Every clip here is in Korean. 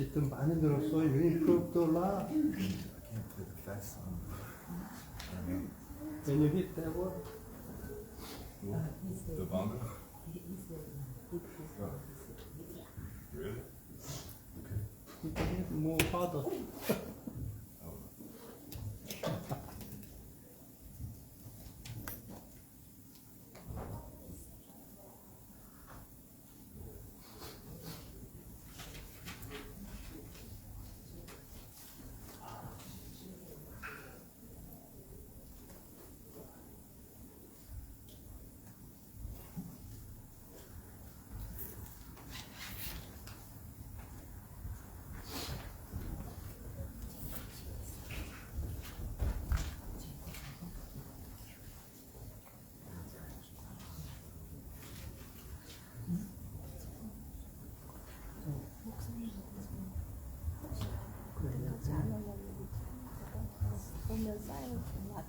일단 많이 늘었어. $1 Can you hit that one? The bongo? Really? You can hit more harder. 보면 쌓이는 맛.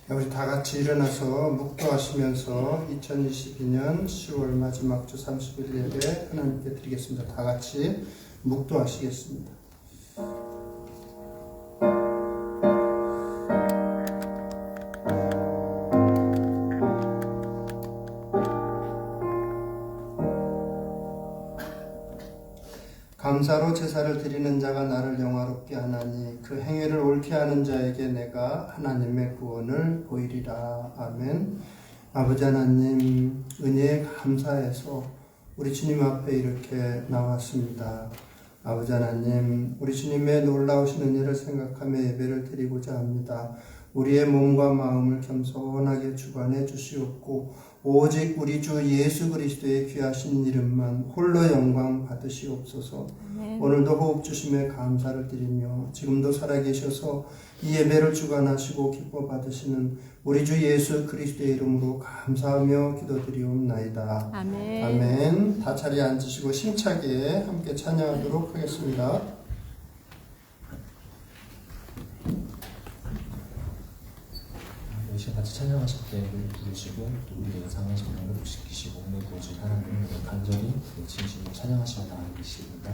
우리 다 같이 일어나서 묵도하시면서 2022년 10월 마지막 주 30일 예배 하나님께 드리겠습니다. 다 같이 묵도하시겠습니다. 감사로 제사를 드리는 자가 나를 영화롭게 하나니 그 행위를 옳게 하는 자에게 내가 하나님의 구원을 보이리라. 아멘. 아버지 하나님, 은혜에 감사해서 우리 주님 앞에 이렇게 나왔습니다. 아버지 하나님, 우리 주님의 놀라우신 은혜를 생각하며 예배를 드리고자 합니다. 우리의 몸과 마음을 겸손하게 주관해 주시옵고 오직 우리 주 예수 그리스도의 귀하신 이름만 홀로 영광 받으시옵소서. 아멘. 오늘도 호흡 주심에 감사를 드리며 지금도 살아계셔서 이 예배를 주관하시고 기뻐 받으시는 우리 주 예수 그리스도의 이름으로 감사하며 기도드리옵나이다. 아멘. 아멘. 다 자리에 앉으시고 힘차게 함께 찬양하도록 하겠습니다. 이 시간 같이 찬양하실 때 우리 부르시고 또 우리의 상하신 영을 회복시키시고 오늘 보여준 하나님을 간절히 진심으로 찬양하시며 나아가시겠습니다.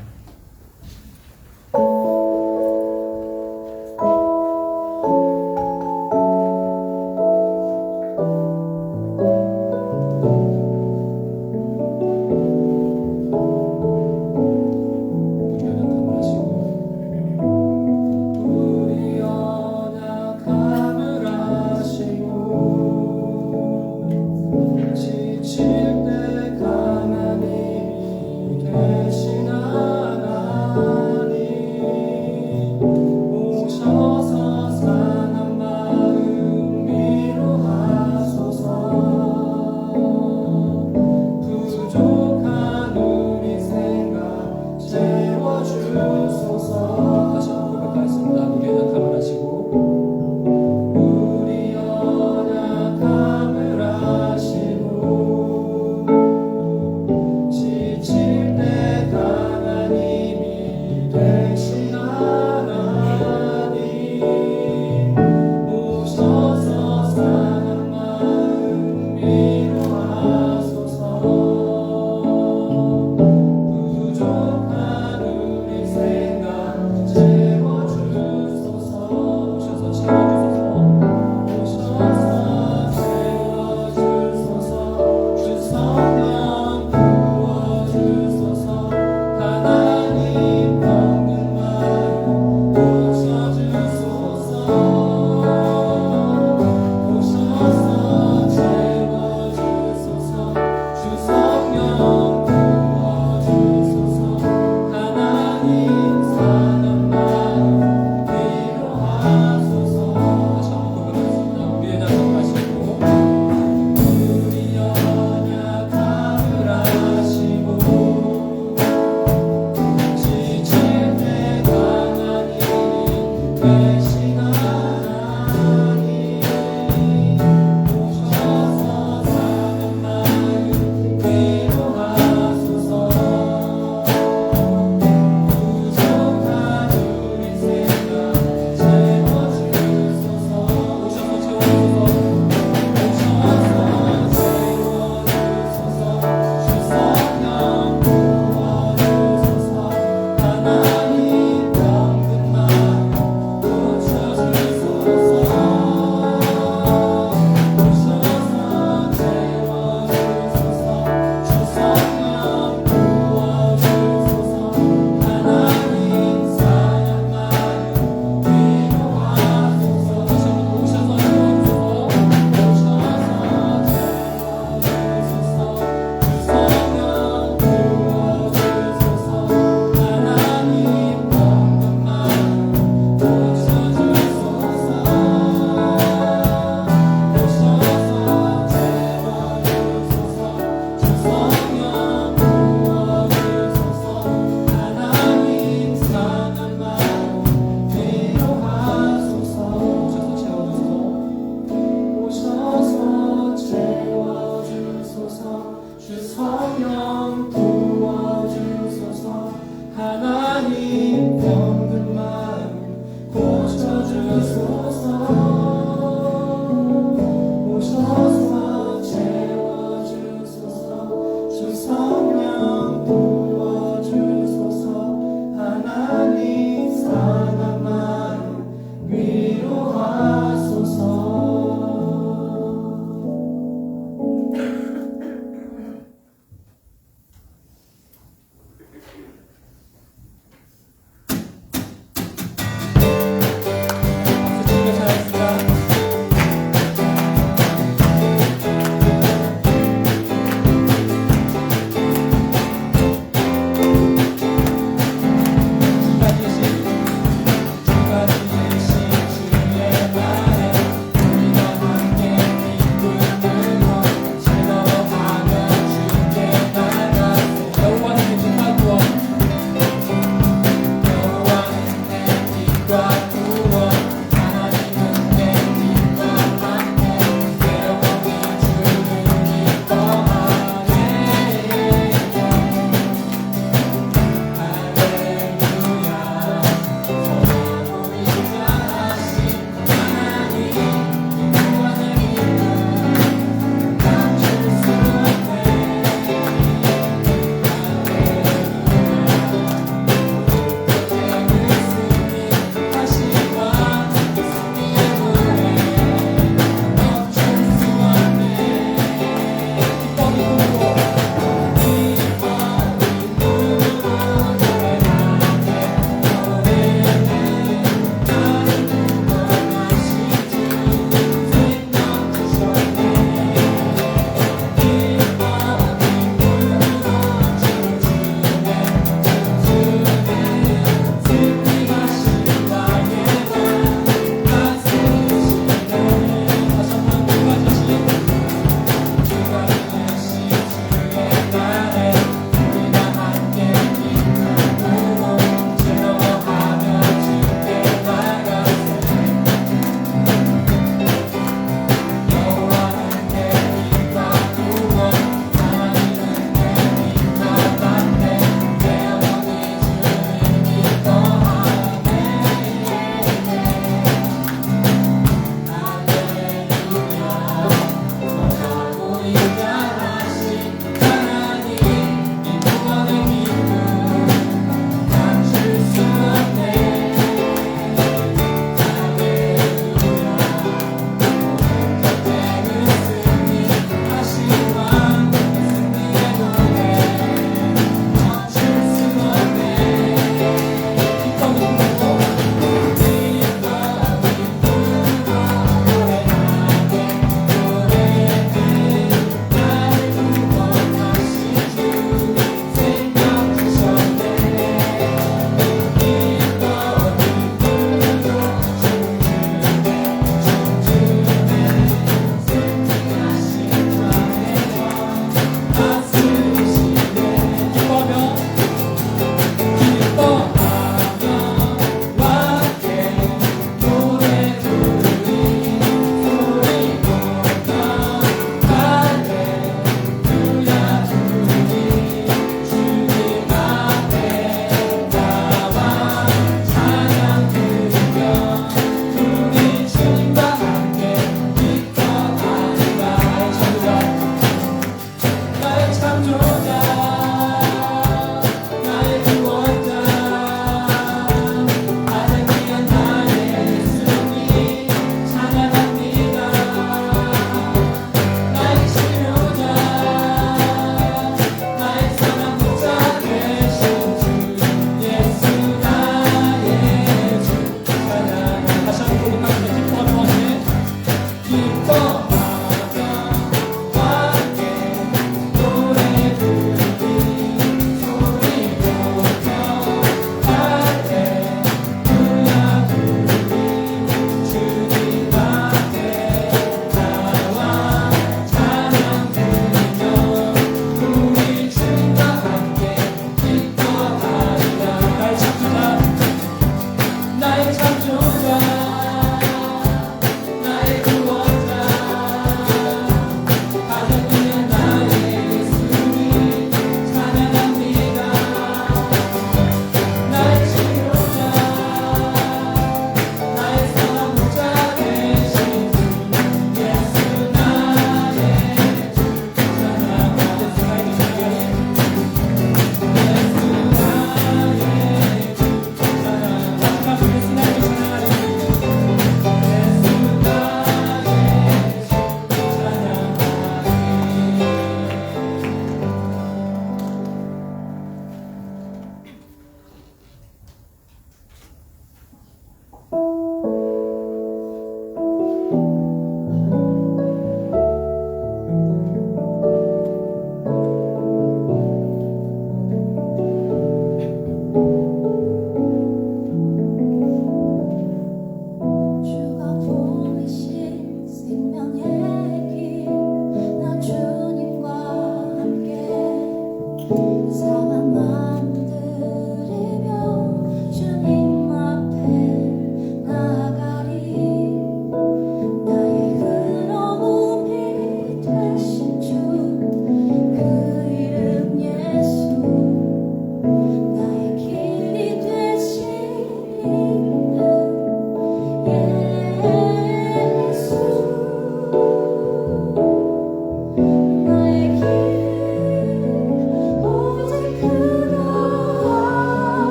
지칠 때 가만히 계신 하나님 주 성령 부어주소서. 하나님 병든 마음 고쳐주소서. 오셔서 채워주소서. 주 성령 부어주소서. 하나님 상한 마음 위로하소서.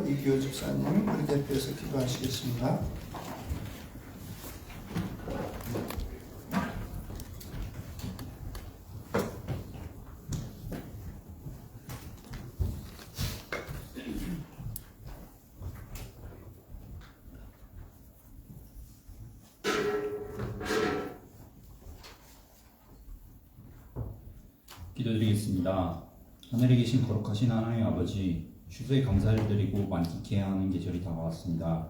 이규호 집사님 우리 대표해서 기도하시겠습니다. 기도드리겠습니다. 하늘에 계신 거룩하신 하나님 아버지, 추수에 감사를 드리고 만끽해야 하는 계절이 다가왔습니다.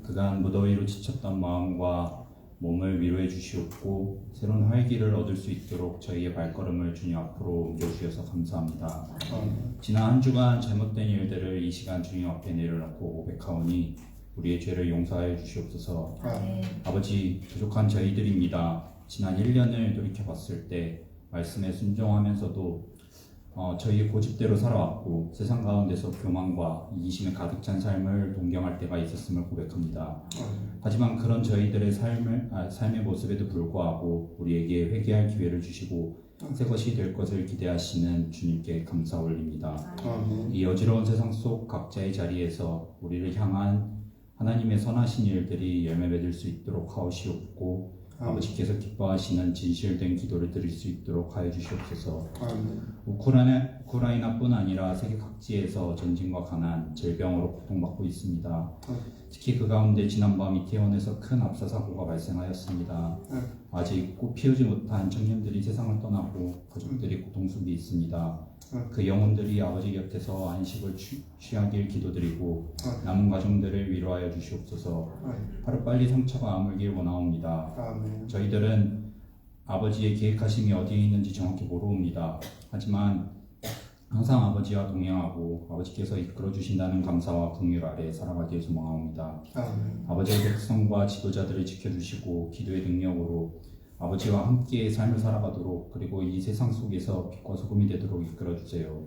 그간 무더위로 지쳤던 마음과 몸을 위로해 주시옵고 새로운 활기를 얻을 수 있도록 저희의 발걸음을 주님 앞으로 옮겨주셔서 감사합니다. 지난 한 주간 잘못된 일들을 이 시간 주님 앞에 내려놓고 고백하오니 우리의 죄를 용서하여 주시옵소서. 아버지, 부족한 저희들입니다. 지난 1년을 돌이켜봤을 때 말씀에 순종하면서도 저희의 고집대로 살아왔고 세상 가운데서 교만과 이기심에 가득 찬 삶을 동경할 때가 있었음을 고백합니다. 하지만 그런 저희들의 삶의 모습에도 불구하고 우리에게 회개할 기회를 주시고 새 것이 될 것을 기대하시는 주님께 감사 올립니다. 이 어지러운 세상 속 각자의 자리에서 우리를 향한 하나님의 선하신 일들이 열매 맺을 수 있도록 하옵시옵고 아버지께서 기뻐하시는 진실된 기도를 드릴 수 있도록 하여 주시옵소서. 우크라이나뿐 아니라 세계 각지에서 전쟁과 가난, 질병으로 고통받고 있습니다. 특히 그 가운데 지난밤 이태원에서 큰 압사 사고가 발생하였습니다. 아직 꽃 피우지 못한 청년들이 세상을 떠나고 가족들이 고통 속에 있습니다. 그 영혼들이 아버지 곁에서 안식을 취하길 기도드리고 남은 가정들을 위로하여 주시옵소서. 하루빨리 상처가 아물길 원하옵니다. 저희들은 아버지의 계획하심이 어디에 있는지 정확히 모르옵니다. 하지만 항상 아버지와 동행하고 아버지께서 이끌어 주신다는 감사와 긍휼 아래 살아가길 소망하옵니다. 아버지의 백성과 지도자들을 지켜주시고 기도의 능력으로 아버지와 함께 삶을 살아가도록 그리고 이 세상 속에서 빛과 소금이 되도록 이끌어주세요.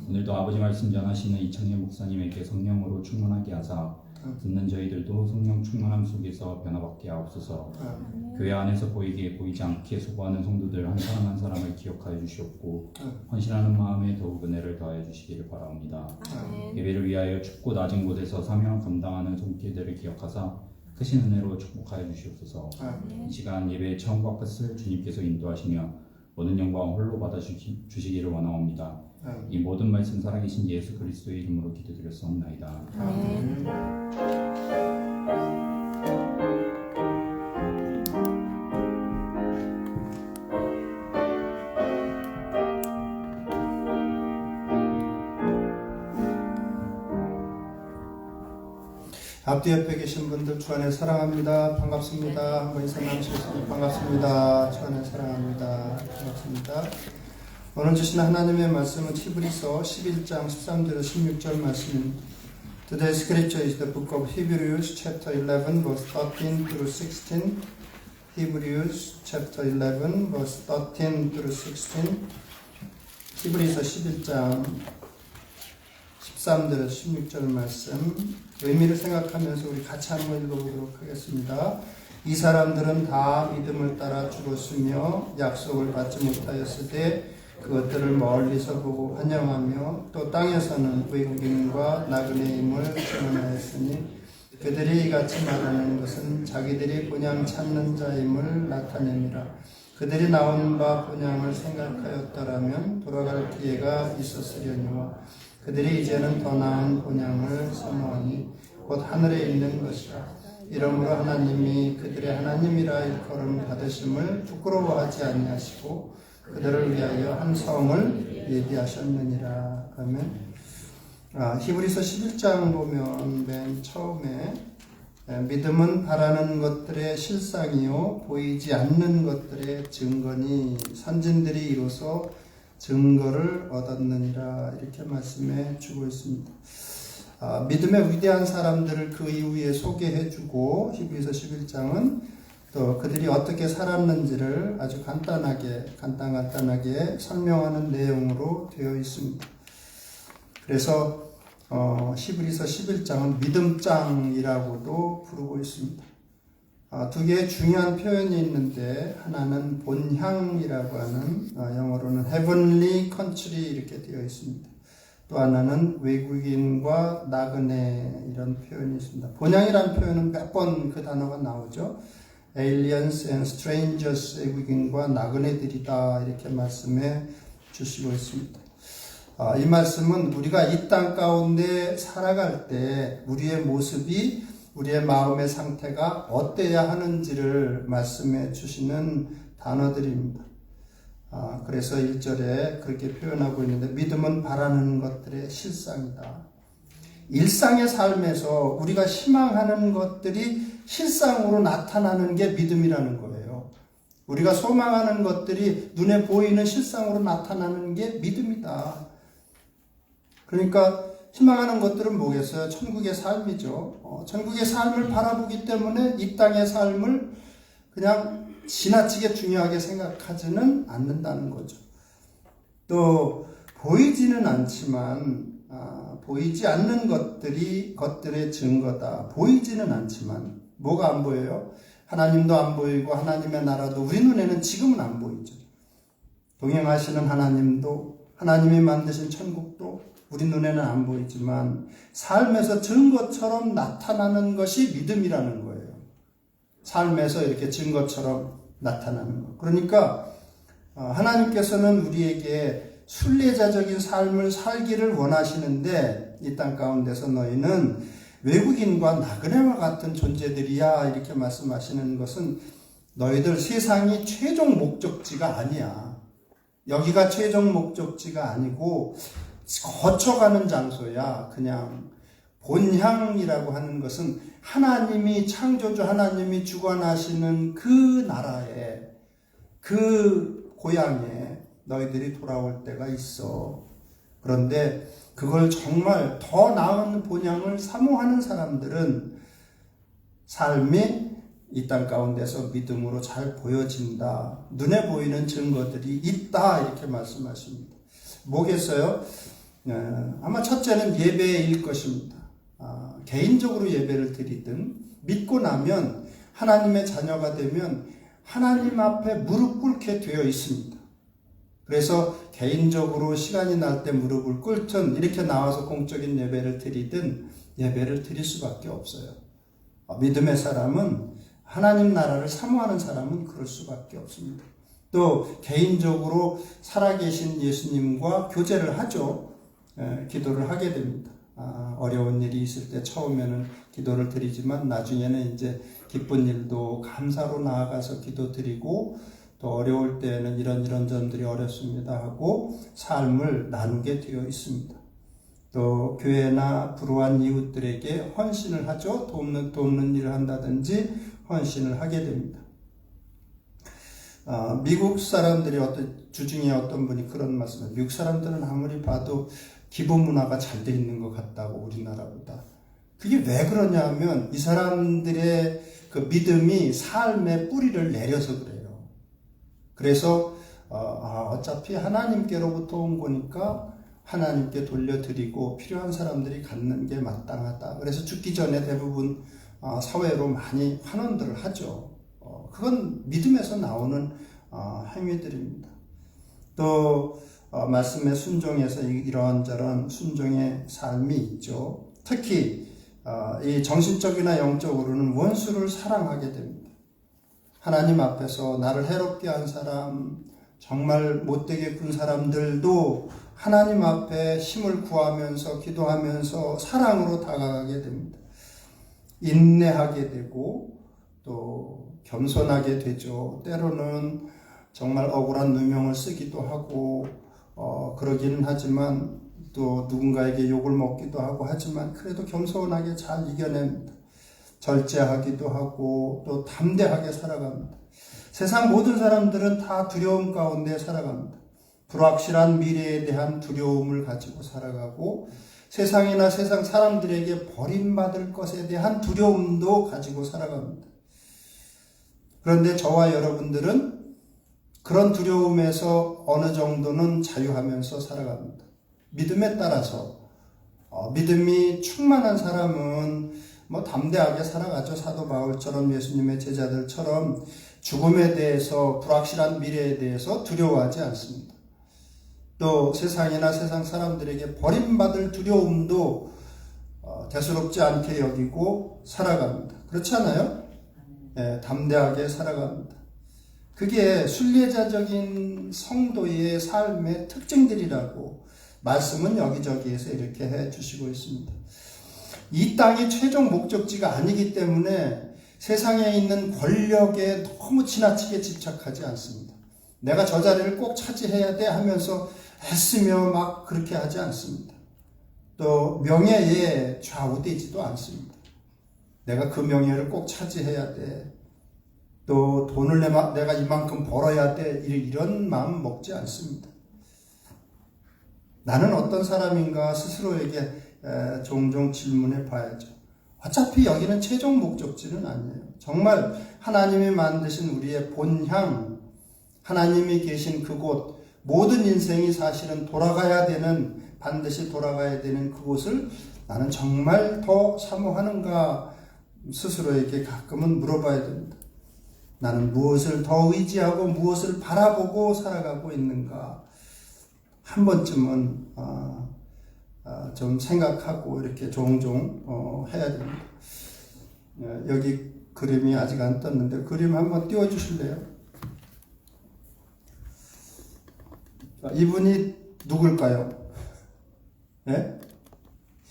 오늘도 아버지 말씀 전하시는 이창현 목사님에게 성령으로 충만하게 하사 듣는 저희들도 성령 충만함 속에서 변화받게 하옵소서. 교회 안에서 보이지 않게 수고하는 성도들 한 사람 한 사람을 기억하여 주시옵고 헌신하는 마음에 더욱 은혜를 더하여 주시기를 바라옵니다. 예배를 위하여 춥고 낮은 곳에서 사명을 감당하는 손길들을 기억하사 크신 은혜로 축복하여 주시옵소서. 이 시간 예배의 처음과 끝을 주님께서 인도하시며 모든 영광 홀로 받아주시기를 원하옵니다. 이 모든 말씀 살아계신 예수 그리스도의 이름으로 기도드렸사옵나이다. 앞뒤 옆에 계신 분들 주 안에 사랑합니다. 반갑습니다. 한번 인사 나누시겠습니다. 반갑습니다. 주 안에 사랑합니다. 반갑습니다. 오늘 주신 하나님의 말씀은 히브리서 11장 13절에서 16절 말씀입니다. Today's scripture is the book of Hebrews chapter 11 verse 13 through 16. Hebrews chapter 11 verse 13 through 16. 히브리서 11장 13절에서 16절 말씀 의미를 생각하면서 우리 같이 한번 읽어보도록 하겠습니다. 이 사람들은 다 믿음을 따라 죽었으며 약속을 받지 못하였을 때 그것들을 멀리서 보고 환영하며 또 땅에서는 외국인과 나그네임을 증언하였으니 그들이 이같이 말하는 것은 자기들이 본향 찾는 자임을 나타냅니다. 그들이 나온 바 본향을 생각하였더라면 돌아갈 기회가 있었으려니와 그들이 이제는 더 나은 본향을 사모하니 곧 하늘에 있는 것이라. 이러므로 하나님이 그들의 하나님이라 일컬음 받으심을 부끄러워하지 아니하시고 그들을 위하여 한 성을 예비하셨느니라. 아멘. 히브리서 11장 보면 맨 처음에 믿음은 바라는 것들의 실상이요 보이지 않는 것들의 증거니 선진들이 이로써 증거를 얻었느니라 이렇게 말씀해 주고 있습니다. 믿음의 위대한 사람들을 그 이후에 소개해 주고 히브리서 11장은 또 그들이 어떻게 살았는지를 아주 간단하게 설명하는 내용으로 되어 있습니다. 그래서 히브리서 11장은 믿음장이라고도 부르고 있습니다. 두 개의 중요한 표현이 있는데 하나는 본향이라고 하는 영어로는 heavenly country 이렇게 되어 있습니다. 또 하나는 외국인과 나그네 이런 표현이 있습니다. 본향이라는 표현은 몇 번 그 단어가 나오죠. aliens and strangers 외국인과 나그네들이다 이렇게 말씀해 주시고 있습니다. 이 말씀은 우리가 이 땅 가운데 살아갈 때 우리의 모습이 우리의 마음의 상태가 어때야 하는지를 말씀해 주시는 단어들입니다. 그래서 1절에 그렇게 표현하고 있는데 믿음은 바라는 것들의 실상이다. 일상의 삶에서 우리가 희망하는 것들이 실상으로 나타나는 게 믿음이라는 거예요. 우리가 소망하는 것들이 눈에 보이는 실상으로 나타나는 게 믿음이다. 그러니까 희망하는 것들은 뭐겠어요? 천국의 삶이죠. 천국의 삶을 바라보기 때문에 이 땅의 삶을 그냥 지나치게 중요하게 생각하지는 않는다는 거죠. 또 보이지는 않지만 보이지 않는 것들의 증거다. 보이지는 않지만 뭐가 안 보여요? 하나님도 안 보이고 하나님의 나라도 우리 눈에는 지금은 안 보이죠. 동행하시는 하나님도 하나님이 만드신 천국도 우리 눈에는 안 보이지만 삶에서 증거처럼 나타나는 것이 믿음이라는 거예요. 삶에서 이렇게 증거처럼 나타나는 것. 그러니까 하나님께서는 우리에게 순례자적인 삶을 살기를 원하시는데 이 땅 가운데서 너희는 외국인과 나그네와 같은 존재들이야 이렇게 말씀하시는 것은 너희들 세상이 최종 목적지가 아니야. 여기가 최종 목적지가 아니고 거쳐가는 장소야. 그냥 본향이라고 하는 것은 하나님이 창조주 하나님이 주관하시는 그 나라에 그 고향에 너희들이 돌아올 때가 있어. 그런데 그걸 정말 더 나은 본향을 사모하는 사람들은 삶이 이 땅 가운데서 믿음으로 잘 보여진다. 눈에 보이는 증거들이 있다. 이렇게 말씀하십니다. 뭐겠어요? 아마 첫째는 예배일 것입니다. 개인적으로 예배를 드리든 믿고 나면 하나님의 자녀가 되면 하나님 앞에 무릎 꿇게 되어 있습니다. 그래서 개인적으로 시간이 날 때 무릎을 꿇든 이렇게 나와서 공적인 예배를 드리든 예배를 드릴 수밖에 없어요. 믿음의 사람은 하나님 나라를 사모하는 사람은 그럴 수밖에 없습니다. 또 개인적으로 살아계신 예수님과 교제를 하죠. 기도를 하게 됩니다. 어려운 일이 있을 때 처음에는 기도를 드리지만 나중에는 이제 기쁜 일도 감사로 나아가서 기도 드리고 또 어려울 때에는 이런 점들이 어렵습니다 하고 삶을 나누게 되어 있습니다. 또 교회나 불우한 이웃들에게 헌신을 하죠. 돕는 일을 한다든지 헌신을 하게 됩니다. 미국 사람들이 주중에 어떤 분이 그런 말씀을, 미국 사람들은 아무리 봐도 기본 문화가 잘 돼 있는 것 같다고, 우리나라보다. 그게 왜 그러냐 하면 이 사람들의 그 믿음이 삶의 뿌리를 내려서 그래요. 그래서 어차피 하나님께로부터 온 거니까 하나님께 돌려드리고 필요한 사람들이 갖는 게 마땅하다. 그래서 죽기 전에 대부분 사회로 많이 환원들을 하죠. 그건 믿음에서 나오는 행위들입니다. 또 말씀에 순종해서 이런저런 순종의 삶이 있죠. 특히 이 정신적이나 영적으로는 원수를 사랑하게 됩니다. 하나님 앞에서 나를 해롭게 한 사람, 정말 못되게 군 사람들도 하나님 앞에 힘을 구하면서 기도하면서 사랑으로 다가가게 됩니다. 인내하게 되고 또 겸손하게 되죠. 때로는 정말 억울한 누명을 쓰기도 하고 그러기는 하지만 또 누군가에게 욕을 먹기도 하고 하지만 그래도 겸손하게 잘 이겨냅니다. 절제하기도 하고 또 담대하게 살아갑니다. 세상 모든 사람들은 다 두려움 가운데 살아갑니다. 불확실한 미래에 대한 두려움을 가지고 살아가고 세상이나 세상 사람들에게 버림받을 것에 대한 두려움도 가지고 살아갑니다. 그런데 저와 여러분들은 그런 두려움에서 어느 정도는 자유하면서 살아갑니다. 믿음에 따라서 믿음이 충만한 사람은 담대하게 살아가죠. 사도 바울처럼 예수님의 제자들처럼 죽음에 대해서 불확실한 미래에 대해서 두려워하지 않습니다. 또 세상이나 세상 사람들에게 버림받을 두려움도 대수롭지 않게 여기고 살아갑니다. 그렇지 않아요? 네, 담대하게 살아갑니다. 그게 순례자적인 성도의 삶의 특징들이라고 말씀은 여기저기에서 이렇게 해주시고 있습니다. 이 땅이 최종 목적지가 아니기 때문에 세상에 있는 권력에 너무 지나치게 집착하지 않습니다. 내가 저 자리를 꼭 차지해야 돼 하면서 애쓰며 막 그렇게 하지 않습니다. 또 명예에 좌우되지도 않습니다. 내가 그 명예를 꼭 차지해야 돼. 또 돈을 내가 이만큼 벌어야 돼. 이런 마음 먹지 않습니다. 나는 어떤 사람인가 스스로에게 종종 질문해 봐야죠. 어차피 여기는 최종 목적지는 아니에요. 정말 하나님이 만드신 우리의 본향, 하나님이 계신 그곳, 모든 인생이 사실은 반드시 돌아가야 되는 그곳을 나는 정말 더 사모하는가 스스로에게 가끔은 물어봐야 됩니다. 나는 무엇을 더 의지하고 무엇을 바라보고 살아가고 있는가 한 번쯤은 좀 생각하고 이렇게 종종 해야 됩니다. 여기 그림이 아직 안 떴는데 그림 한번 띄워주실래요? 이분이 누굴까요? 네?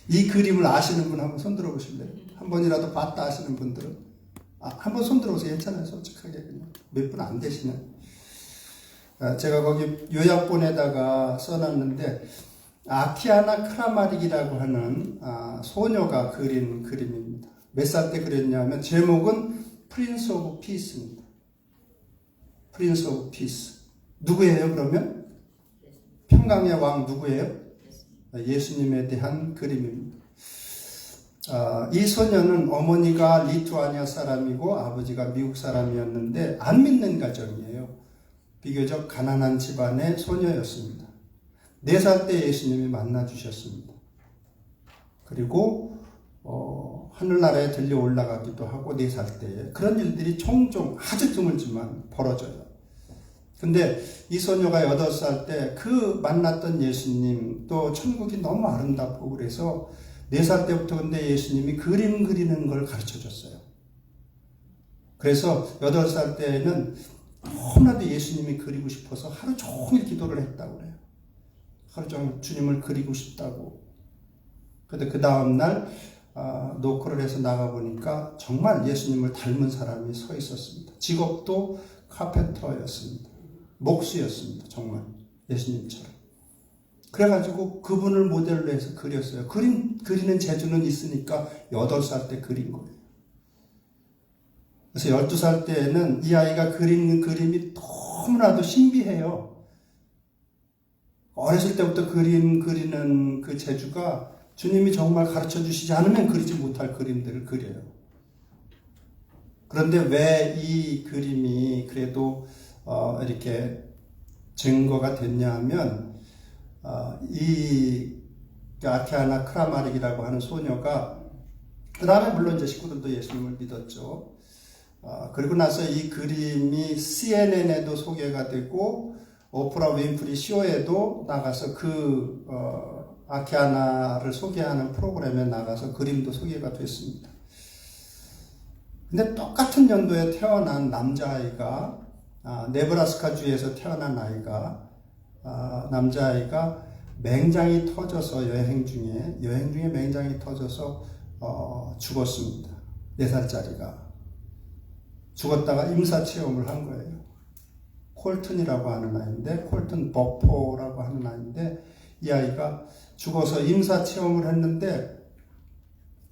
이 그림을 아시는 분 한번 손들어 보실래요? 한 번이라도 봤다 하시는 분들은 한번 손들어 보세요. 괜찮아요. 솔직하게 그냥 몇 분 안 되시네. 제가 거기 요약본에다가 써놨는데 아키아나 크라마릭이라고 하는 소녀가 그린 그림입니다. 몇 살 때 그렸냐면 제목은 프린스 오브 피스입니다. 프린스 오브 피스. 누구예요 그러면? 평강의 왕 누구예요? 예수님에 대한 그림입니다. 이 소녀는 어머니가 리투아니아 사람이고 아버지가 미국 사람이었는데 안 믿는 가정이에요. 비교적 가난한 집안의 소녀였습니다. 4살 때 예수님이 만나주셨습니다. 그리고 하늘나라에 들려 올라가기도 하고 4살 때에 그런 일들이 종종 아주 드물지만 벌어져요. 근데 이 소녀가 8살 때 그 만났던 예수님 또 천국이 너무 아름답고 그래서 4살 때부터 근데 예수님이 그림 그리는 걸 가르쳐 줬어요. 그래서 8살 때에는 너무나도 예수님이 그리고 싶어서 하루 종일 기도를 했다고 그래요. 하루 종일 주님을 그리고 싶다고. 근데 그 다음날 노크를 해서 나가보니까 정말 예수님을 닮은 사람이 서 있었습니다. 직업도 카펜터였습니다. 목수였습니다. 정말 예수님처럼. 그래가지고 그분을 모델로 해서 그렸어요. 그리는 재주는 있으니까 8살 때 그린 거예요. 그래서 12살 때에는 이 아이가 그리는 그림이 너무나도 신비해요. 어렸을 때부터 그림 그리는 그 재주가 주님이 정말 가르쳐 주시지 않으면 그리지 못할 그림들을 그려요. 그런데 왜 이 그림이 그래도 이렇게 증거가 됐냐 하면 이 아키아나 크라마릭이라고 하는 소녀가 그 다음에 물론 이제 식구들도 예수님을 믿었죠. 그리고 나서 이 그림이 CNN에도 소개가 되고 오프라 윈프리 쇼에도 나가서 그 아키아나를 소개하는 프로그램에 나가서 그림도 소개가 됐습니다. 근데 똑같은 연도에 태어난 남자아이가 네브라스카 주에서 태어난 아이가 남자아이가 맹장이 터져서 여행 중에 맹장이 터져서 죽었습니다. 4살짜리가 죽었다가 임사체험을 한 거예요. 콜튼이라고 하는 아이인데, 콜튼 버포라고 하는 아이인데, 이 아이가 죽어서 임사체험을 했는데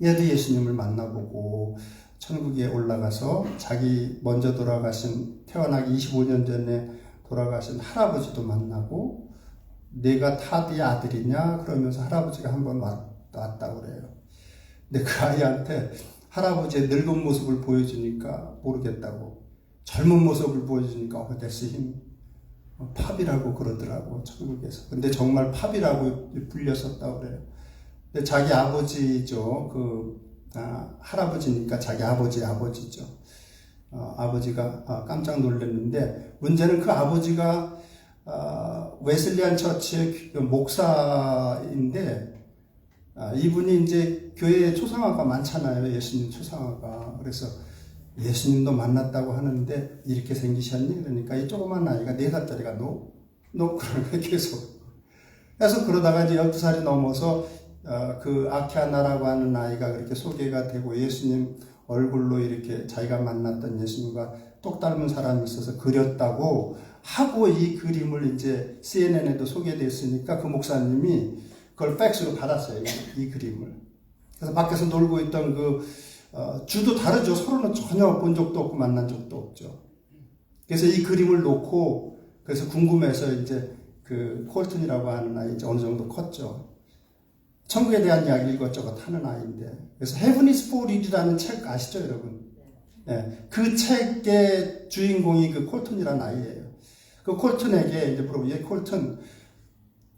얘도 예수님을 만나보고 천국에 올라가서 자기 먼저 돌아가신, 태어나기 25년 전에 돌아가신 할아버지도 만나고, 내가 타드의 아들이냐? 그러면서 할아버지가 한번 왔다고 그래요. 근데 그 아이한테 할아버지의 늙은 모습을 보여주니까 모르겠다고, 젊은 모습을 보여주니까 that's him. 팝이라고 그러더라고, 천국에서. 근데 정말 팝이라고 불렸었다고 그래요. 근데 자기 아버지죠. 할아버지니까 자기 아버지죠. 아버지가 깜짝 놀랐는데, 문제는 그 아버지가 웨슬리안 처치의 목사인데, 이분이 이제 교회에 초상화가 많잖아요. 예수님 초상화가. 그래서 예수님도 만났다고 하는데 이렇게 생기셨니? 그러니까 이 조그만 아이가 4살짜리가 그러는 거예요, 계속. 그래서 그러다가 이제 12살이 넘어서 그 아키아나라고 하는 아이가 그렇게 소개가 되고 예수님 얼굴로 이렇게 자기가 만났던 예수님과 똑 닮은 사람이 있어서 그렸다고 하고 이 그림을 이제 CNN에도 소개됐으니까 그 목사님이 그걸 팩스로 받았어요, 이 그림을. 그래서 밖에서 놀고 있던 주도 다르죠. 서로는 전혀 본 적도 없고 만난 적도 없죠. 그래서 이 그림을 놓고, 그래서 궁금해서 이제 그 콜튼이라고 하는 아이 이제 어느 정도 컸죠. 천국에 대한 이야기 이것저것 하는 아이인데. 그래서 Heaven is for Read이라는 책 아시죠, 여러분? 네. 그 책의 주인공이 그 콜튼이라는 아이예요. 그 콜튼에게 이제 물어보고, 콜튼,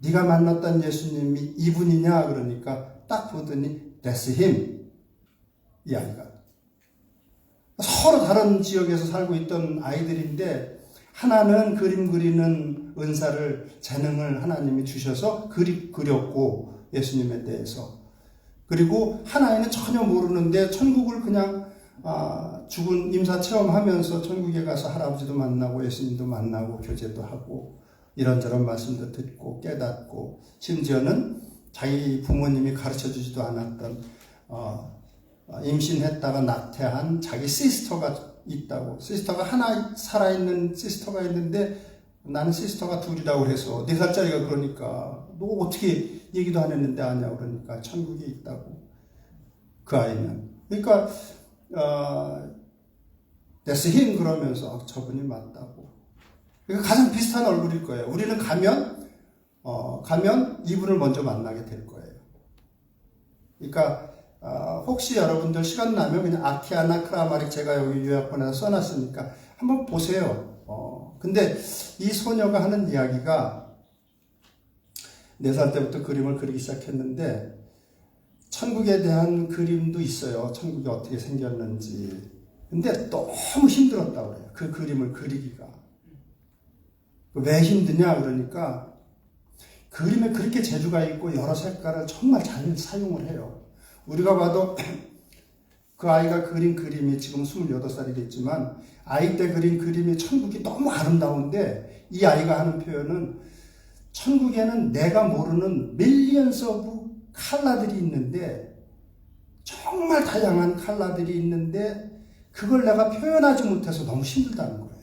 네가 만났던 예수님이 이분이냐? 그러니까 딱 보더니 that's him. 이 아이가. 서로 다른 지역에서 살고 있던 아이들인데 하나는 그림 그리는 은사를, 재능을 하나님이 주셔서 그렸고 예수님에 대해서. 그리고 하나는 전혀 모르는데 천국을 그냥 죽은 임사 체험하면서 천국에 가서 할아버지도 만나고 예수님도 만나고 교제도 하고 이런저런 말씀도 듣고 깨닫고 심지어는 자기 부모님이 가르쳐주지도 않았던 임신했다가 낙태한 자기 시스터가 있다고. 시스터가 하나 살아있는 시스터가 있는데 나는 시스터가 둘이라고 해서 4살짜리가 그러니까 너 어떻게 얘기도 안 했는데 아냐 그러니까 천국에 있다고. 그 아이는. 그러니까 that's him 그러면서 저분이 맞다고. 그러니까 가장 비슷한 얼굴일 거예요. 우리는 가면 이분을 먼저 만나게 될 거예요. 그러니까 혹시 여러분들 시간 나면 그냥 아키아나 크라마릭 제가 여기 요약본에서 써놨으니까 한번 보세요. 근데 이 소녀가 하는 이야기가 4살 때부터 그림을 그리기 시작했는데 천국에 대한 그림도 있어요. 천국이 어떻게 생겼는지. 근데 너무 힘들었다고 그래요. 그 그림을 그리기가. 왜 힘드냐 그러니까 그림에 그렇게 재주가 있고 여러 색깔을 정말 잘 사용을 해요. 우리가 봐도 그 아이가 그린 그림이 지금 28살이겠지만 아이 때 그린 그림이 천국이 너무 아름다운데 이 아이가 하는 표현은 천국에는 내가 모르는 밀리언스 오브 컬러들이 있는데 정말 다양한 컬러들이 있는데 그걸 내가 표현하지 못해서 너무 힘들다는 거예요.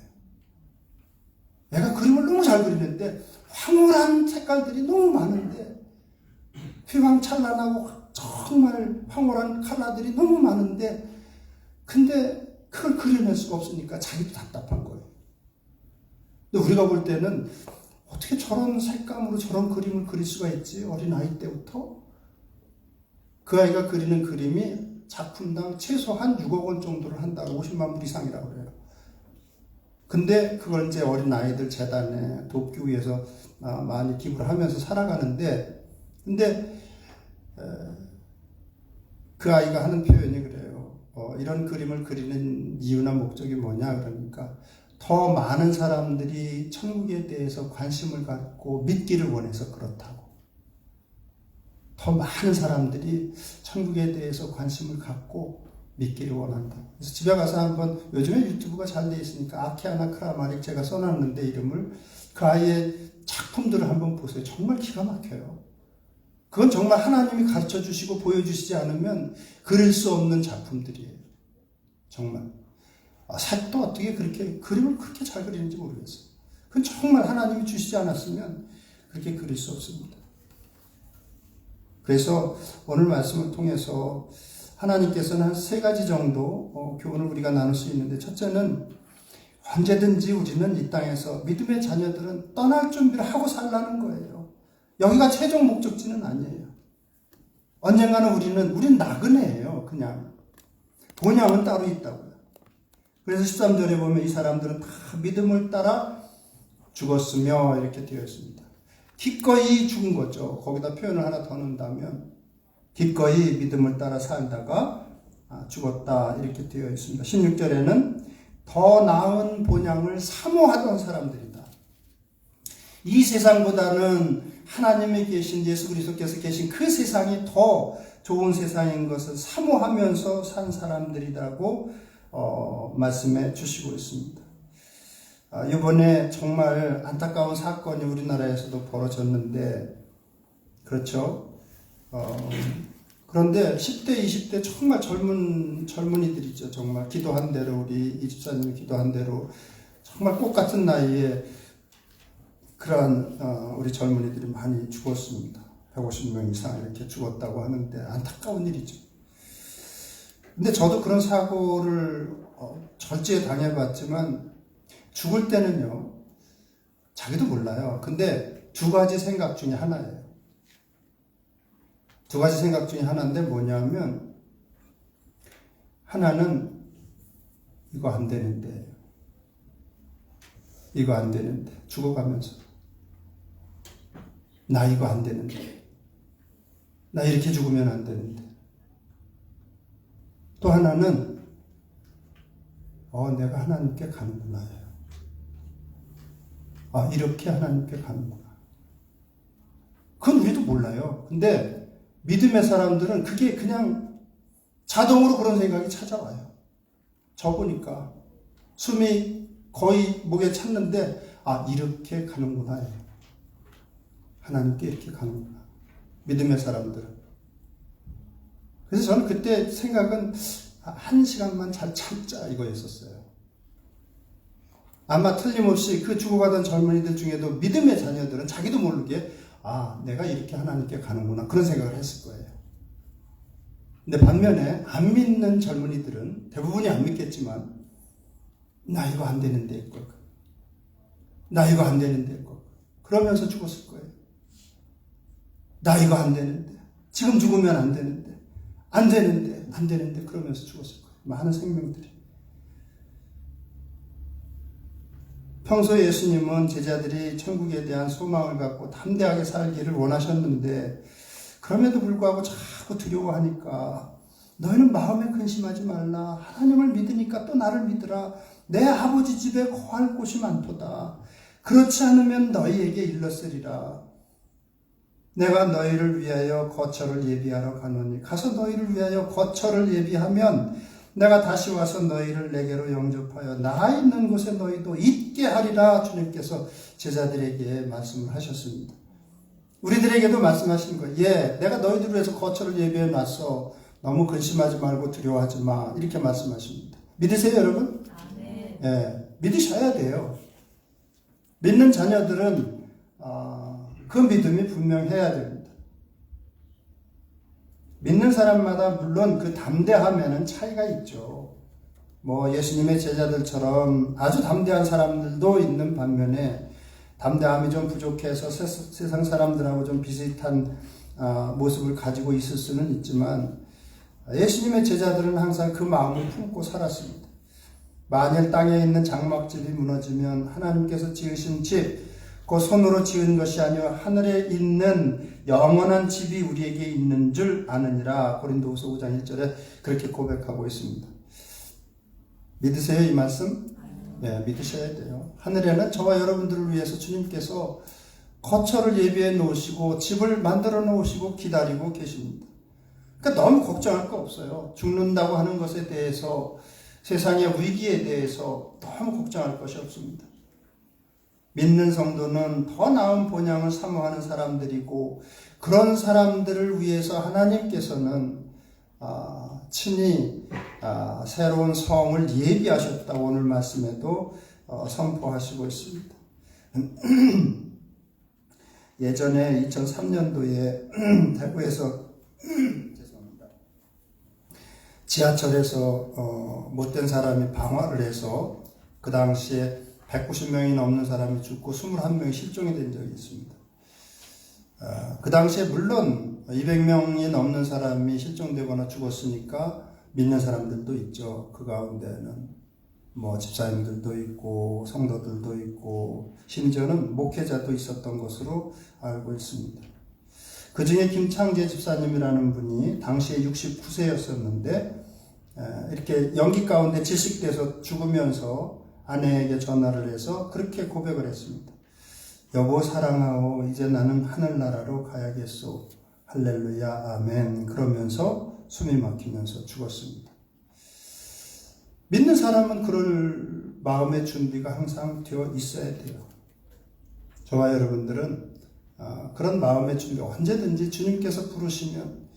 내가 그림을 너무 잘 그리는데 황홀한 색깔들이 너무 많은데, 휘황찬란하고 정말 황홀한 컬러들이 너무 많은데, 근데 그걸 그려낼 수가 없으니까 자기도 답답한 거예요. 근데 우리가 볼 때는 어떻게 저런 색감으로 저런 그림을 그릴 수가 있지? 어린아이 때부터? 그 아이가 그리는 그림이 작품당 최소한 6억 원 정도를 한다. 50만 불 이상이라고 그래요. 근데 그걸 이제 어린아이들 재단에 돕기 위해서 많이 기부를 하면서 살아가는데, 근데 그 아이가 하는 표현이 그래요. 이런 그림을 그리는 이유나 목적이 뭐냐 그러니까 더 많은 사람들이 천국에 대해서 관심을 갖고 믿기를 원해서 그렇다고. 더 많은 사람들이 천국에 대해서 관심을 갖고 믿기를 원한다고. 그래서 집에 가서 한번, 요즘에 유튜브가 잘 돼 있으니까 아키아나 크라마릭 제가 써놨는데 이름을, 그 아이의 작품들을 한번 보세요. 정말 기가 막혀요. 그건 정말 하나님이 가르쳐 주시고 보여주시지 않으면 그릴 수 없는 작품들이에요. 정말. 색도 어떻게 그렇게, 그림을 그렇게 잘 그리는지 모르겠어요. 그건 정말 하나님이 주시지 않았으면 그렇게 그릴 수 없습니다. 그래서 오늘 말씀을 통해서 하나님께서는 한 3가지 정도 교훈을 우리가 나눌 수 있는데, 첫째는 언제든지 우리는 이 땅에서 믿음의 자녀들은 떠날 준비를 하고 살라는 거예요. 여기가 최종 목적지는 아니에요. 언젠가는 우린 나그네예요. 그냥 본향은 따로 있다고요. 그래서 13절에 보면 이 사람들은 다 믿음을 따라 죽었으며 이렇게 되어 있습니다. 기꺼이 죽은 거죠. 거기다 표현을 하나 더 넣는다면 기꺼이 믿음을 따라 살다가 죽었다 이렇게 되어 있습니다. 16절에는 더 나은 본향을 사모하던 사람들이다. 이 세상보다는 하나님이 계신, 예수 그리스도께서 계신 그 세상이 더 좋은 세상인 것을 사모하면서 산 사람들이라고 말씀해 주시고 있습니다. 이번에 정말 안타까운 사건이 우리나라에서도 벌어졌는데, 그렇죠? 그런데 10대, 20대 정말 젊은이들이죠. 정말 기도한 대로, 우리 이 집사님이 기도한 대로 정말 꽃 같은 나이에 그러한 우리 젊은이들이 많이 죽었습니다. 150명 이상 이렇게 죽었다고 하는데 안타까운 일이죠. 근데 저도 그런 사고를 절제에 당해봤지만 죽을 때는요, 자기도 몰라요. 근데 2가지 생각 중에 하나예요. 2가지 생각 중에 하나인데 뭐냐면, 하나는 이거 안 되는데, 이거 안 되는데, 죽어가면서 나 이거 안 되는데, 나 이렇게 죽으면 안 되는데. 또 하나는 내가 하나님께 가는구나. 이렇게 하나님께 가는구나. 그건 우리도 몰라요. 근데 믿음의 사람들은 그게 그냥 자동으로 그런 생각이 찾아와요. 저 보니까 숨이 거의 목에 찼는데 이렇게 가는구나. 하나님께 이렇게 가는구나. 믿음의 사람들은. 그래서 저는 그때 생각은 1시간만 잘 참자 이거였었어요. 아마 틀림없이 그 죽어가던 젊은이들 중에도 믿음의 자녀들은 자기도 모르게 내가 이렇게 하나님께 가는구나 그런 생각을 했을 거예요. 근데 반면에 안 믿는 젊은이들은 대부분이 안 믿겠지만 나 이거 안 되는데 이거 나 이거 안 되는데 이거 그러면서 죽었을 거예요. 나 이거 안 되는데 지금 죽으면 안 되는데 안 되는데 그러면서 죽었을 거예요. 많은 생명들이. 평소 예수님은 제자들이 천국에 대한 소망을 갖고 담대하게 살기를 원하셨는데 그럼에도 불구하고 자꾸 두려워하니까 너희는 마음에 근심하지 말라. 하나님을 믿으니까 또 나를 믿으라. 내 아버지 집에 거할 곳이 많도다. 그렇지 않으면 너희에게 일렀으리라. 내가 너희를 위하여 거처를 예비하러 가노니 가서 너희를 위하여 거처를 예비하면 내가 다시 와서 너희를 내게로 영접하여 나 있는 곳에 너희도 있게 하리라. 주님께서 제자들에게 말씀을 하셨습니다. 우리들에게도 말씀하신 거예요. 내가 너희들을 위해서 거처를 예비해 놨어. 너무 근심하지 말고 두려워하지 마. 이렇게 말씀하십니다. 믿으세요, 여러분? 믿으셔야 돼요. 믿는 자녀들은 그 믿음이 분명해야 됩니다. 믿는 사람마다 물론 그 담대함에는 차이가 있죠. 뭐 예수님의 제자들처럼 아주 담대한 사람들도 있는 반면에 담대함이 좀 부족해서 세상 사람들하고 좀 비슷한 모습을 가지고 있을 수는 있지만 예수님의 제자들은 항상 그 마음을 품고 살았습니다. 만일 땅에 있는 장막집이 무너지면 하나님께서 지으신 집, 그 손으로 지은 것이 아니요 하늘에 있는 영원한 집이 우리에게 있는 줄 아느니라. 고린도후서 5장 1절에 그렇게 고백하고 있습니다. 믿으세요, 이 말씀? 네, 믿으셔야 돼요. 하늘에는 저와 여러분들을 위해서 주님께서 거처를 예비해 놓으시고 집을 만들어 놓으시고 기다리고 계십니다. 그러니까 너무 걱정할 거 없어요. 죽는다고 하는 것에 대해서, 세상의 위기에 대해서 너무 걱정할 것이 없습니다. 믿는 성도는 더 나은 본향을 사모하는 사람들이고, 그런 사람들을 위해서 하나님께서는 친히 새로운 성을 예비하셨다고 오늘 말씀에도 선포하시고 있습니다. 예전에 2003년도에 대구에서 죄송합니다. 지하철에서 못된 사람이 방화를 해서 그 당시에 190명이 넘는 사람이 죽고 21명이 실종이 된 적이 있습니다. 그 당시에 물론 200명이 넘는 사람이 실종되거나 죽었으니까 믿는 사람들도 있죠. 그 가운데는 뭐 집사님들도 있고 성도들도 있고 심지어는 목회자도 있었던 것으로 알고 있습니다. 그 중에 김창재 집사님이라는 분이 당시에 69세였었는데 이렇게 연기 가운데 질식돼서 죽으면서 아내에게 전화를 해서 그렇게 고백을 했습니다. 여보 사랑하오, 이제 나는 하늘나라로 가야겠소. 할렐루야 아멘. 그러면서 숨이 막히면서 죽었습니다. 믿는 사람은 그럴 마음의 준비가 항상 되어 있어야 돼요. 저와 여러분들은 그런 마음의 준비, 언제든지 주님께서 부르시면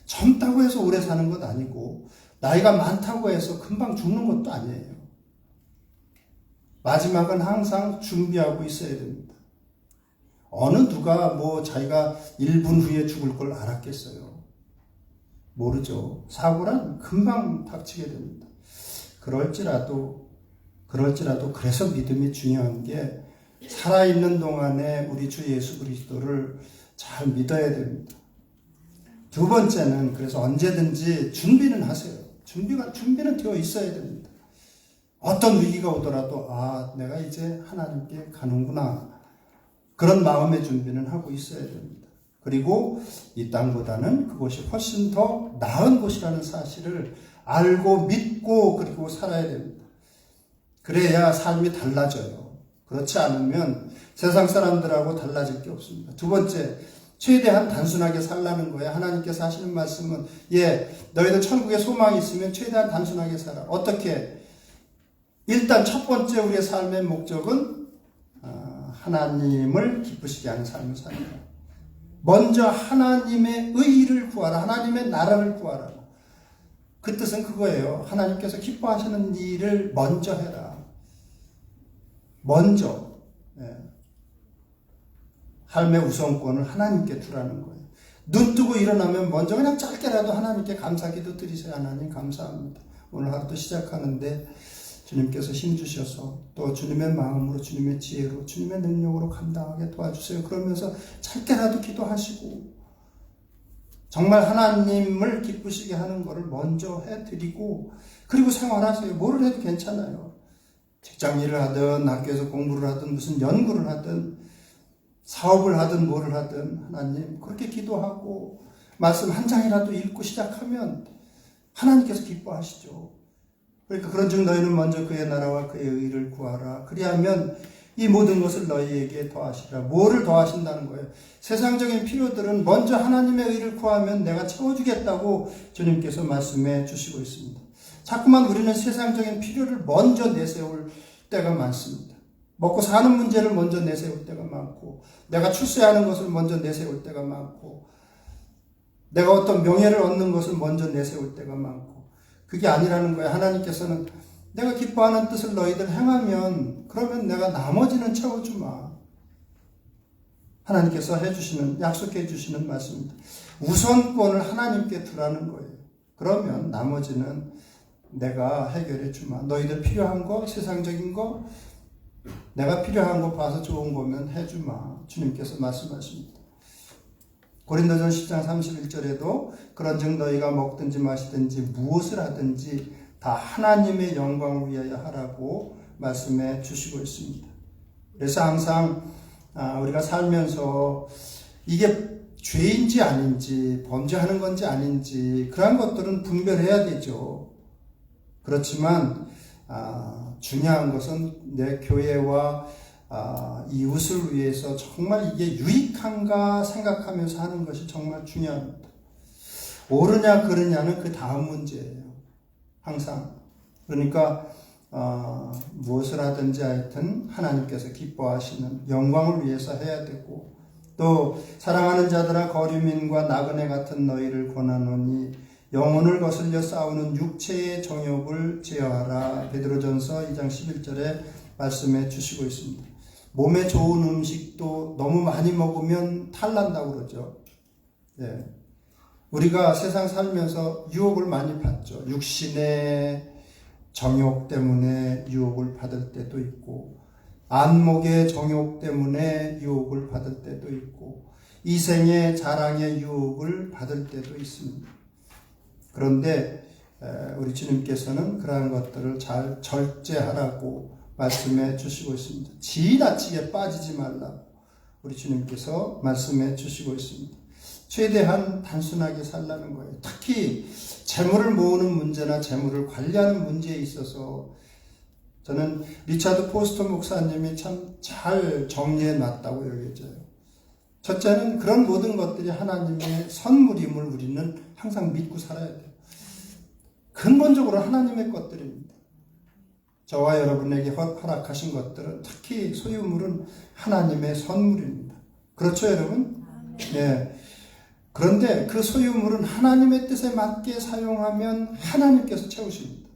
젊다고 해서 오래 사는 것 아니고 나이가 많다고 해서 금방 죽는 것도 아니에요. 마지막은 항상 준비하고 있어야 됩니다. 어느 누가 뭐 자기가 1분 후에 죽을 걸 알았겠어요. 모르죠. 사고란 금방 닥치게 됩니다. 그럴지라도 그래서 믿음이 중요한 게 살아있는 동안에 우리 주 예수 그리스도를 잘 믿어야 됩니다. 두 번째는 그래서 언제든지 준비는 하세요. 준비는 되어 있어야 됩니다. 어떤 위기가 오더라도 내가 이제 하나님께 가는구나. 그런 마음의 준비는 하고 있어야 됩니다. 그리고 이 땅보다는 그곳이 훨씬 더 나은 곳이라는 사실을 알고 믿고 그리고 살아야 됩니다. 그래야 삶이 달라져요. 그렇지 않으면 세상 사람들하고 달라질 게 없습니다. 두 번째, 최대한 단순하게 살라는 거예요. 하나님께서 하시는 말씀은 너희들 천국에 소망이 있으면 최대한 단순하게 살아. 어떻게? 일단 첫 번째 우리의 삶의 목적은 하나님을 기쁘시게 하는 삶을 살자. 먼저 하나님의 의를 구하라. 하나님의 나라를 구하라. 그 뜻은 그거예요. 하나님께서 기뻐하시는 일을 먼저 해라. 먼저. 삶의 우선권을 하나님께 두라는 거예요. 눈 뜨고 일어나면 먼저 그냥 짧게라도 하나님께 감사기도 드리세요. 하나님 감사합니다. 오늘 하루도 시작하는데 주님께서 힘주셔서 또 주님의 마음으로 주님의 지혜로 주님의 능력으로 감당하게 도와주세요. 그러면서 짧게라도 기도하시고 정말 하나님을 기쁘시게 하는 것을 먼저 해드리고 그리고 생활하세요. 뭐를 해도 괜찮아요. 직장 일을 하든 학교에서 공부를 하든 무슨 연구를 하든 사업을 하든 뭐를 하든 하나님 그렇게 기도하고 말씀 한 장이라도 읽고 시작하면 하나님께서 기뻐하시죠. 그러니까 그런즉 너희는 먼저 그의 나라와 그의 의를 구하라. 그리하면 이 모든 것을 너희에게 더하시라. 뭐를 더하신다는 거예요? 세상적인 필요들은 먼저 하나님의 의를 구하면 내가 채워주겠다고 주님께서 말씀해 주시고 있습니다. 자꾸만 우리는 세상적인 필요를 먼저 내세울 때가 많습니다. 먹고 사는 문제를 먼저 내세울 때가 많고 내가 출세하는 것을 먼저 내세울 때가 많고 내가 어떤 명예를 얻는 것을 먼저 내세울 때가 많고 그게 아니라는 거예요. 하나님께서는 내가 기뻐하는 뜻을 너희들 행하면 그러면 내가 나머지는 채워주마. 하나님께서 해주시는, 약속해 주시는 말씀입니다. 우선권을 하나님께 두라는 거예요. 그러면 나머지는 내가 해결해 주마. 너희들 필요한 거, 세상적인 거, 내가 필요한 거 봐서 좋은 거면 해주마. 주님께서 말씀하십니다. 고린도전 10장 31절에도 그런즉 너희가 먹든지 마시든지 무엇을 하든지 다 하나님의 영광을 위하여 하라고 말씀해 주시고 있습니다. 그래서 항상 우리가 살면서 이게 죄인지 아닌지, 범죄하는 건지 아닌지 그러한 것들은 분별해야 되죠. 그렇지만 중요한 것은 내 교회와 이웃을 위해서 정말 이게 유익한가 생각하면서 하는 것이 정말 중요합니다. 옳으냐 그르냐는 그 다음 문제예요. 항상. 그러니까 무엇을 하든지 하여튼 하나님께서 기뻐하시는 영광을 위해서 해야 되고, 또 사랑하는 자들아 거류민과 나그네 같은 너희를 권하노니 영혼을 거슬려 싸우는 육체의 정욕을 제어하라. 베드로전서 2장 11절에 말씀해 주시고 있습니다. 몸에 좋은 음식도 너무 많이 먹으면 탈난다고 그러죠. 네. 우리가 세상 살면서 유혹을 많이 받죠. 육신의 정욕 때문에 유혹을 받을 때도 있고, 안목의 정욕 때문에 유혹을 받을 때도 있고, 이생의 자랑의 유혹을 받을 때도 있습니다. 그런데 우리 주님께서는 그러한 것들을 잘 절제하라고 말씀해 주시고 있습니다. 지나치게 빠지지 말라고 우리 주님께서 말씀해 주시고 있습니다. 최대한 단순하게 살라는 거예요. 특히 재물을 모으는 문제나 재물을 관리하는 문제에 있어서 저는 리차드 포스터 목사님이 참 잘 정리해 놨다고 여겨져요. 첫째는 그런 모든 것들이 하나님의 선물임을 우리는 항상 믿고 살아야 돼요. 근본적으로 하나님의 것들입니다. 저와 여러분에게 허락하신 것들은, 특히 소유물은 하나님의 선물입니다. 그렇죠, 여러분? 네. 그런데 그 소유물은 하나님의 뜻에 맞게 사용하면 하나님께서 채우십니다.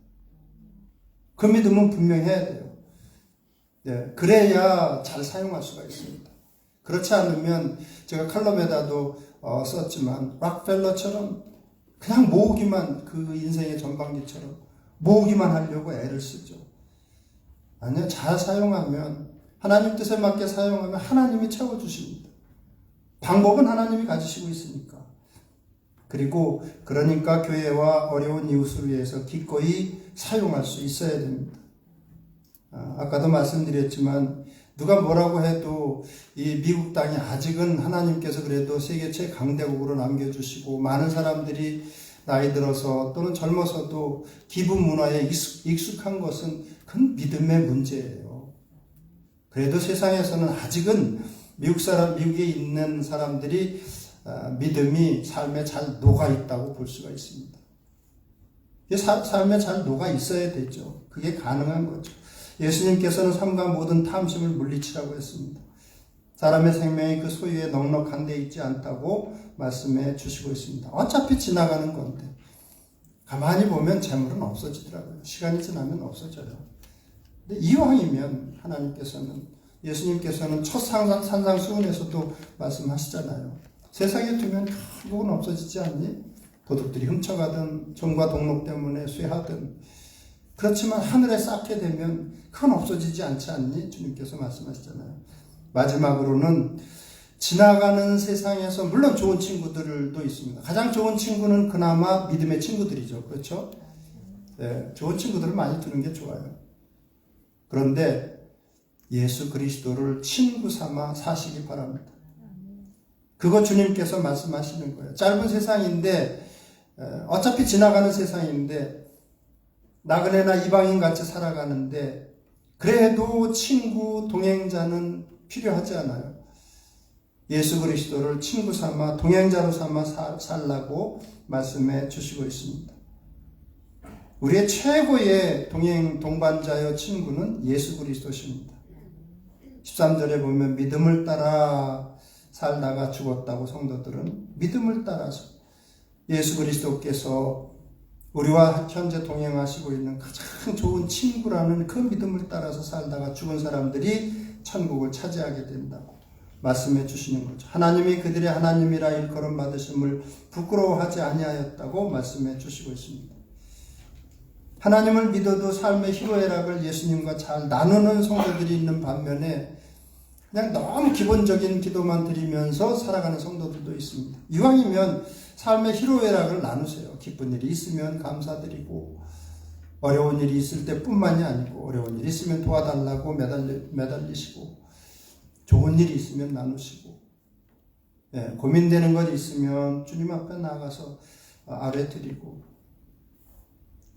그 믿음은 분명해야 돼요. 네. 그래야 잘 사용할 수가 있습니다. 그렇지 않으면 제가 칼럼에다도 썼지만 락펠러처럼 그냥 모으기만, 그 인생의 전반기처럼 모으기만 하려고 애를 쓰죠. 아니요, 잘 사용하면, 하나님 뜻에 맞게 사용하면 하나님이 채워주십니다. 방법은 하나님이 가지시고 있으니까. 그리고 그러니까 교회와 어려운 이웃을 위해서 기꺼이 사용할 수 있어야 됩니다. 아까도 말씀드렸지만 누가 뭐라고 해도 이 미국 땅이 아직은 하나님께서 그래도 세계 최강대국으로 남겨주시고, 많은 사람들이 나이 들어서 또는 젊어서도 기부 문화에 익숙한 것은 큰 믿음의 문제예요. 그래도 세상에서는 아직은 미국에 있는 사람들이 믿음이 삶에 잘 녹아 있다고 볼 수가 있습니다. 삶에 잘 녹아 있어야 되죠. 그게 가능한 거죠. 예수님께서는 삶과 모든 탐심을 물리치라고 했습니다. 사람의 생명이 그 소유에 넉넉한 데 있지 않다고 말씀해 주시고 있습니다. 어차피 지나가는 건데, 가만히 보면 재물은 없어지더라고요. 시간이 지나면 없어져요. 근데 이왕이면 하나님께서는, 예수님께서는 첫 산상수훈에서도 말씀하시잖아요. 세상에 두면 결국은 없어지지 않니? 도둑들이 훔쳐가든 종과 동록 때문에 쇠하든. 그렇지만 하늘에 쌓게 되면 그건 없어지지 않지 않니? 주님께서 말씀하시잖아요. 마지막으로는 지나가는 세상에서 물론 좋은 친구들도 있습니다. 가장 좋은 친구는 그나마 믿음의 친구들이죠. 그렇죠? 네, 좋은 친구들을 많이 두는 게 좋아요. 그런데 예수 그리스도를 친구 삼아 사시기 바랍니다. 그거 주님께서 말씀하시는 거예요. 짧은 세상인데, 어차피 지나가는 세상인데, 나그네나 이방인 같이 살아가는데, 그래도 친구, 동행자는 필요하지 않아요. 예수 그리스도를 친구 삼아, 동행자로 삼아 살라고 말씀해 주시고 있습니다. 우리의 최고의 동반자여 친구는 예수 그리스도십니다. 13절에 보면 믿음을 따라 살다가 죽었다고 성도들은 믿음을 따라서, 예수 그리스도께서 우리와 현재 동행하시고 있는 가장 좋은 친구라는 그 믿음을 따라서 살다가 죽은 사람들이 천국을 차지하게 된다고 말씀해 주시는 거죠. 하나님이 그들의 하나님이라 일컬음 받으심을 부끄러워하지 아니하였다고 말씀해 주시고 있습니다. 하나님을 믿어도 삶의 희로애락을 예수님과 잘 나누는 성도들이 있는 반면에 그냥 너무 기본적인 기도만 드리면서 살아가는 성도들도 있습니다. 이왕이면 삶의 희로애락을 나누세요. 기쁜 일이 있으면 감사드리고, 어려운 일이 있을 때뿐만이 아니고 어려운 일이 있으면 도와달라고 매달리시고, 좋은 일이 있으면 나누시고, 고민되는 것 있으면 주님 앞에 나가서 아뢰드리고,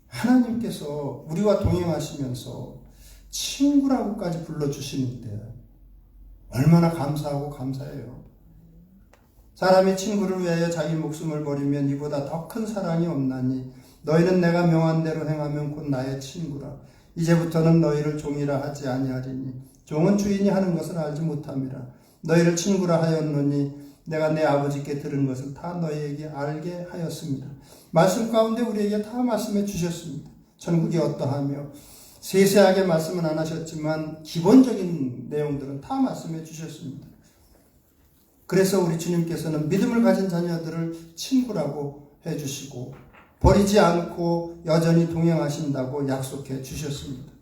하나님께서 우리와 동행하시면서 친구라고까지 불러주시는데 얼마나 감사하고 감사해요. 사람이 친구를 위하여 자기 목숨을 버리면 이보다 더 큰 사랑이 없나니 너희는 내가 명한 대로 행하면 곧 나의 친구라. 이제부터는 너희를 종이라 하지 아니하리니 종은 주인이 하는 것을 알지 못함이라. 너희를 친구라 하였노니 내가 내 아버지께 들은 것을 다 너희에게 알게 하였습니다. 말씀 가운데 우리에게 다 말씀해 주셨습니다. 천국이 어떠하며 세세하게 말씀은 안 하셨지만 기본적인 내용들은 다 말씀해 주셨습니다. 그래서 우리 주님께서는 믿음을 가진 자녀들을 친구라고 해주시고 버리지 않고 여전히 동행하신다고 약속해 주셨습니다.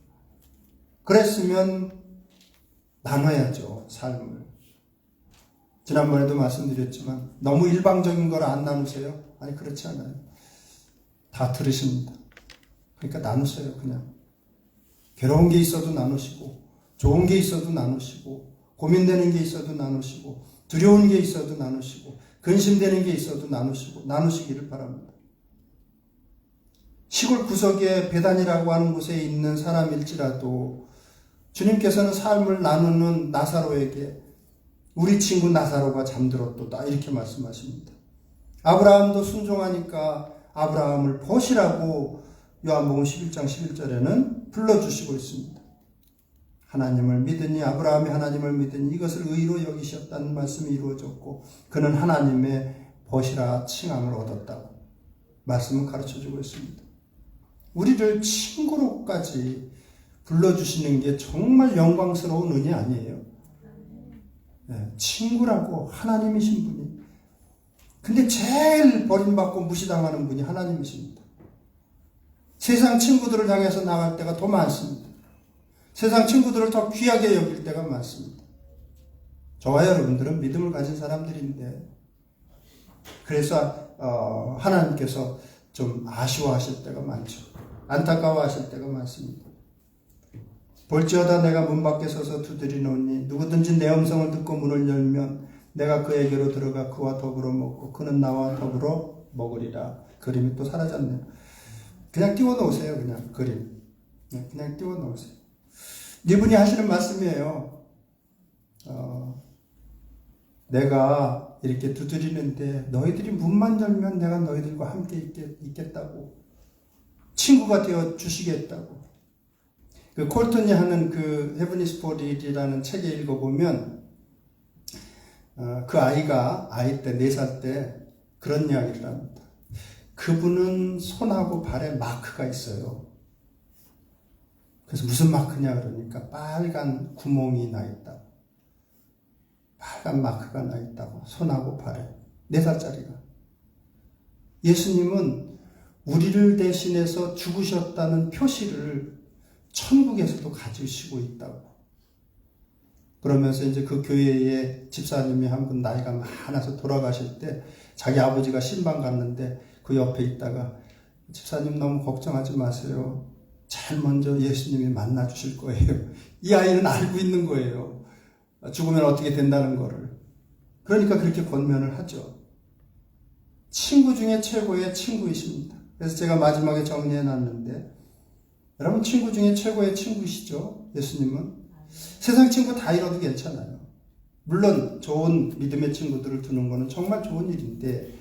그랬으면 나눠야죠, 삶을. 지난번에도 말씀드렸지만 너무 일방적인 걸 안 나누세요? 아니, 그렇지 않아요. 다 들으십니다. 그러니까 나누세요, 그냥. 괴로운 게 있어도 나누시고, 좋은 게 있어도 나누시고, 고민되는 게 있어도 나누시고, 두려운 게 있어도 나누시고, 근심되는 게 있어도 나누시기를 바랍니다. 시골 구석에 베단이라고 하는 곳에 있는 사람일지라도 주님께서는 삶을 나누는 나사로에게 우리 친구 나사로가 잠들었도다 이렇게 말씀하십니다. 아브라함도 순종하니까 아브라함을 보시라고 요한복음 11장 11절에는 불러주시고 있습니다. 하나님을 믿으니 아브라함이 하나님을 믿으니 이것을 의로 여기셨다는 말씀이 이루어졌고 그는 하나님의 보시라 칭함을 얻었다고 말씀을 가르쳐주고 있습니다. 우리를 친구로까지 불러주시는 게 정말 영광스러운 은혜 아니에요? 네, 친구라고 하나님이신 분이. 근데 제일 버림받고 무시당하는 분이 하나님이십니다. 세상 친구들을 향해서 나갈 때가 더 많습니다. 세상 친구들을 더 귀하게 여길 때가 많습니다. 저와 여러분들은 믿음을 가진 사람들인데 그래서 하나님께서 좀 아쉬워하실 때가 많죠. 안타까워하실 때가 많습니다. 볼지어다 내가 문 밖에 서서 두드리노니 누구든지 내 음성을 듣고 문을 열면 내가 그에게로 들어가 그와 더불어 먹고 그는 나와 더불어 먹으리라. 그림이 또 사라졌네요. 그냥 띄워놓으세요. 그냥 그림. 그냥 띄워놓으세요. 이분이 하시는 말씀이에요. 내가 이렇게 두드리는데 너희들이 문만 열면 내가 너희들과 함께 있겠다고. 친구가 되어 주시겠다고. 그 콜튼이 하는 그 헤븐 이즈 포 릴이라는 책에 읽어보면 그 아이가 아이 때 4살 때 그런 이야기를 합니다. 그분은 손하고 발에 마크가 있어요. 그래서 무슨 마크냐 그러니까 빨간 구멍이 나 있다고. 빨간 마크가 나 있다고. 손하고 발에. 4살짜리가. 예수님은 우리를 대신해서 죽으셨다는 표시를 천국에서도 가지시고 있다고. 그러면서 이제 그 교회에 집사님이 한 분 나이가 많아서 돌아가실 때 자기 아버지가 신방 갔는데 그 옆에 있다가 집사님 너무 걱정하지 마세요. 제일 먼저 예수님이 만나 주실 거예요. 이 아이는 알고 있는 거예요. 죽으면 어떻게 된다는 거를. 그러니까 그렇게 권면을 하죠. 친구 중에 최고의 친구이십니다. 그래서 제가 마지막에 정리해 놨는데 여러분 친구 중에 최고의 친구이시죠? 예수님은. 세상 친구 다 잃어도 괜찮아요. 물론 좋은 믿음의 친구들을 두는 거는 정말 좋은 일인데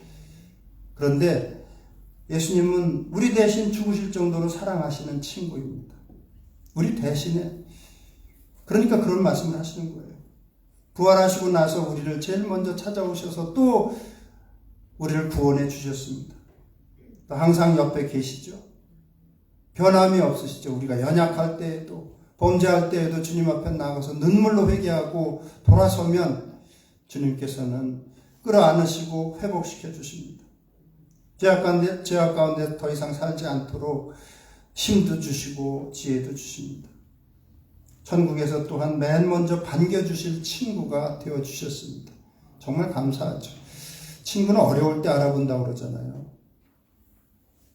그런데 예수님은 우리 대신 죽으실 정도로 사랑하시는 친구입니다. 우리 대신에. 그러니까 그런 말씀을 하시는 거예요. 부활하시고 나서 우리를 제일 먼저 찾아오셔서 또 우리를 구원해 주셨습니다. 또 항상 옆에 계시죠. 변함이 없으시죠. 우리가 연약할 때에도 범죄할 때에도 주님 앞에 나가서 눈물로 회개하고 돌아서면 주님께서는 끌어안으시고 회복시켜 주십니다. 죄악 가운데 더 이상 살지 않도록 힘도 주시고 지혜도 주십니다. 천국에서 또한 맨 먼저 반겨주실 친구가 되어주셨습니다. 정말 감사하죠. 친구는 어려울 때 알아본다고 그러잖아요.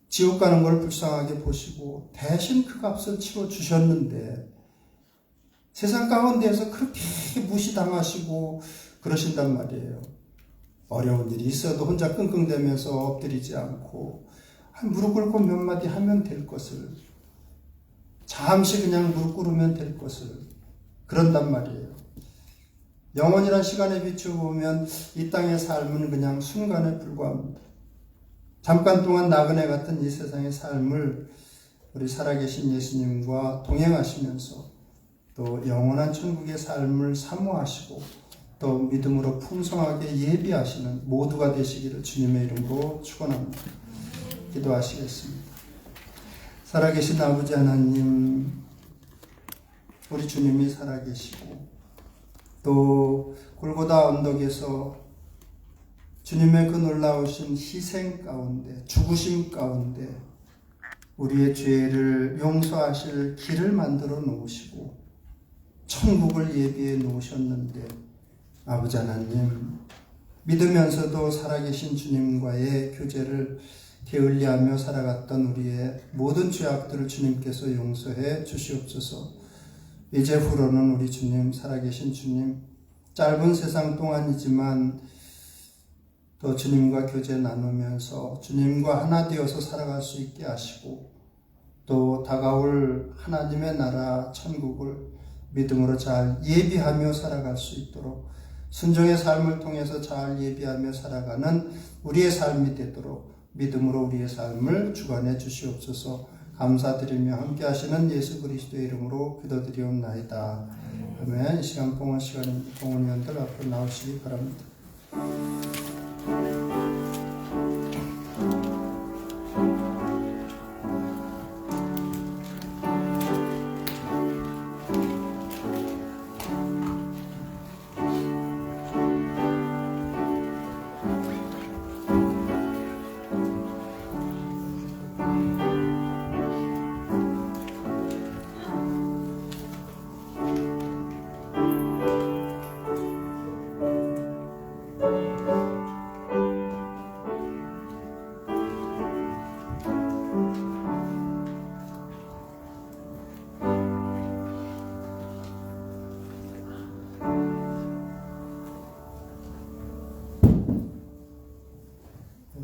지옥 가는 걸 불쌍하게 보시고 대신 그 값을 치러주셨는데 세상 가운데에서 그렇게 무시당하시고 그러신단 말이에요. 어려운 일이 있어도 혼자 끙끙대면서 엎드리지 않고 무릎 꿇고 몇 마디 하면 될 것을, 잠시 그냥 무릎 꿇으면 될 것을 그런단 말이에요. 영원이란 시간에 비춰보면 이 땅의 삶은 그냥 순간에 불과합니다. 잠깐 동안 나그네 같은 이 세상의 삶을 우리 살아계신 예수님과 동행하시면서 또 영원한 천국의 삶을 사모하시고 또 믿음으로 풍성하게 예비하시는 모두가 되시기를 주님의 이름으로 축원합니다. 기도하시겠습니다. 살아계신 아버지 하나님, 우리 주님이 살아계시고 또 골고다 언덕에서 주님의 그 놀라우신 희생 가운데, 죽으심 가운데 우리의 죄를 용서하실 길을 만들어 놓으시고 천국을 예비해 놓으셨는데 아버지 하나님, 믿으면서도 살아계신 주님과의 교제를 게을리하며 살아갔던 우리의 모든 죄악들을 주님께서 용서해 주시옵소서. 이제후로는 우리 주님, 살아계신 주님, 짧은 세상 동안이지만 또 주님과 교제 나누면서 주님과 하나 되어서 살아갈 수 있게 하시고 또 다가올 하나님의 나라 천국을 믿음으로 잘 예비하며 살아갈 수 있도록 순종의 삶을 통해서 잘 예비하며 살아가는 우리의 삶이 되도록 믿음으로 우리의 삶을 주관해 주시옵소서. 감사드리며 함께 하시는 예수 그리스도의 이름으로 기도드리옵나이다. 아멘. 이 시간 봉헌 시간입니다. 봉헌위원들 앞으로 나오시기 바랍니다.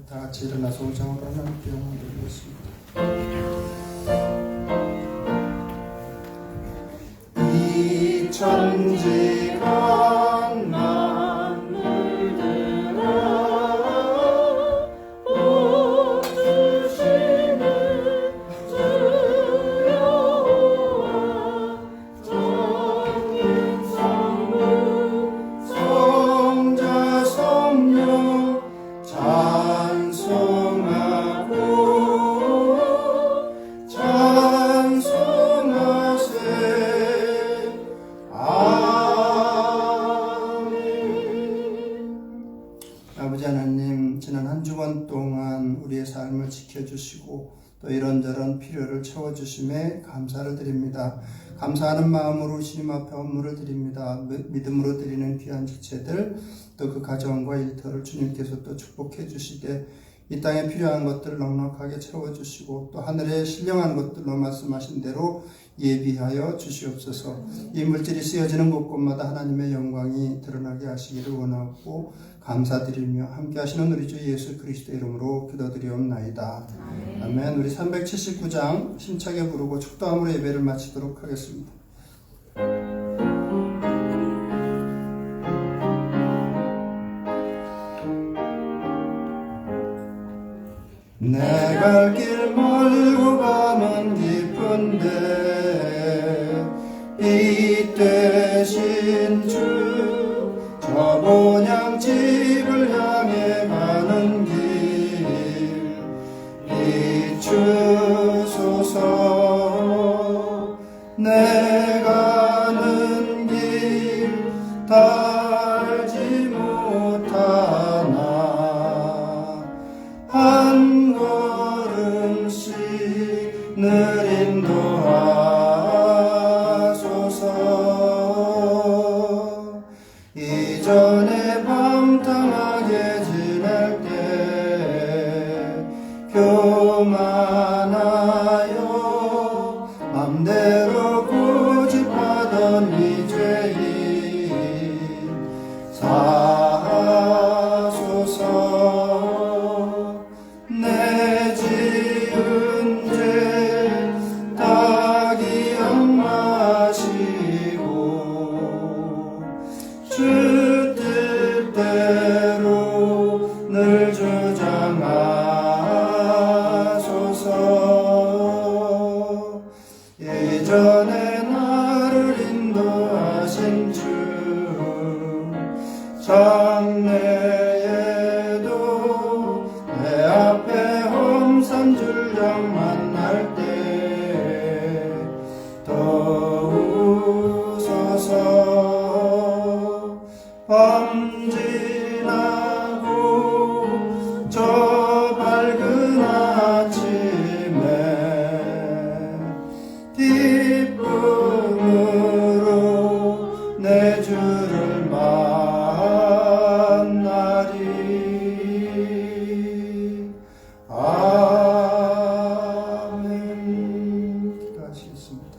다 같이 일어나서 우장으로 하나님께 영광 드리겠습니다. 이 천지간 만물들아 복 주시는 주 여호와 성인 성부 성자 성령 아버지 하나님, 지난 한 주간 동안 우리의 삶을 지켜주시고 또 이런저런 필요를 채워주심에 감사를 드립니다. 감사하는 마음으로 주님 앞에 헌물을 드립니다. 믿음으로 드리는 귀한 지체들, 또 그 가정과 일터를 주님께서 또 축복해 주시되 이 땅에 필요한 것들을 넉넉하게 채워주시고 또 하늘에 신령한 것들로 말씀하신 대로 예비하여 주시옵소서. 이 물질이 쓰여지는 곳곳마다 하나님의 영광이 드러나게 하시기를 원하고 감사드리며 함께 하시는 우리 주 예수 그리스도 이름으로 기도드리옵나이다. 아멘. 우리 379장 힘차게 부르고 축도함으로 예배를 마치도록 하겠습니다. 내 갈 길 멀고 가는 깊은데 이 되신 주 저 본향집을 향해 가는 길 비추소서. 내 가는 길 달지 못 늘 인도하소서. 이전에 방탕하게 지낼 때 교만하여 맘대로 고집하던 이 죄인 사하소서. 내 지은 죄 다 기억마시고 주 뜻대로 늘 주장하소서. 예전에 나를 인도하신 주 장래에도 내 앞에 험산 줄령 만날 때 더우소서. 밤 지나고 저 밝은 아침에 기쁨으로 내 주를 만나리. 아멘. 기도하시겠습니다.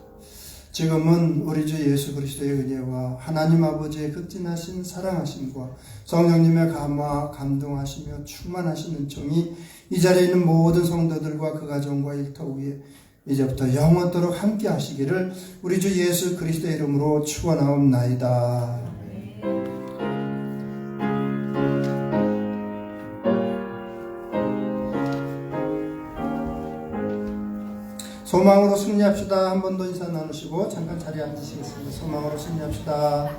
지금은 우리 주 예수 그리스도의 은혜와 하나님 아버지의 극진하신 사랑하심과 성령님의 감화 감동하시며 충만하신 은총이 이 자리에 있는 모든 성도들과 그 가정과 일터 위에 이제부터 영원토록 함께 하시기를 우리 주 예수 그리스도의 이름으로 축원하옵나이다. 소망으로 승리합시다. 한 번 더 인사 나누시고 잠깐 자리에 앉으시겠습니다. 소망으로 승리합시다.